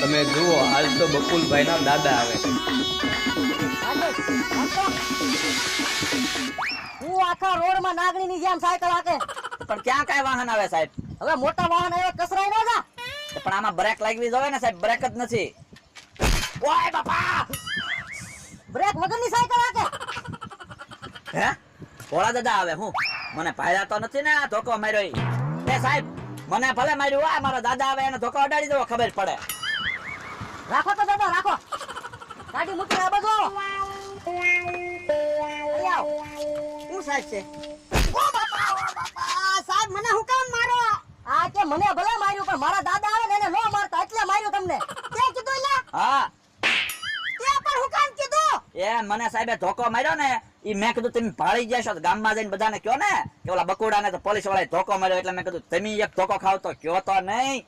તમે જુઓ આજ તો બકુલભાઈ ના દાદા આવે. હું આખા રોડ માં નાગણી ની જેમ સાયકલ હાકે. પણ ક્યાં કઈ વાહન આવે સાહેબ? હવે મોટા વાહન આવ્યો કસરાઈ ન જા. પણ આમાં બ્રેક લાગવી જોઈએ ને સાહેબ, બ્રેક જ નથી. ઓય બાપા! બ્રેક વગરની સાયકલ હાકે. હે? ભોળા દાદા આવે હું? મને પાડ્યા તો નથી ને આ ધોકો માર્યો ઈ? એ સાહેબ, મને ભલે માર્યું હોય, મારા દાદા આવે એને ધોકો અડાડી દેવો, ખબર પડે. રાખો તો દાદા રાખો. ગાડી મૂકી આ બાજુ આવો. અહીં આવો. શું સાહેબ છે? ઓ બાપા સાહેબ મને હું કામ મારો? આ કે મને ભલે માર્યું પણ મારા દાદા આવે ને એને નો મારતા એટલે માર્યું તમને. તે કીધું લા? હા. તે પણ હું કામ કીધું? એ મને સાહેબે ધોકો માર્યો ને, ઈ મેં કીધું તમે ભાળી જશો તો ગામમાં જઈને બધાને કયો ને કે ઓલા બકુડાને તો પોલીસ વાળાએ ધોકો માર્યો, એટલે મેં કીધું તમે એક ધોકો ખાવ તો કયો તો નહીં.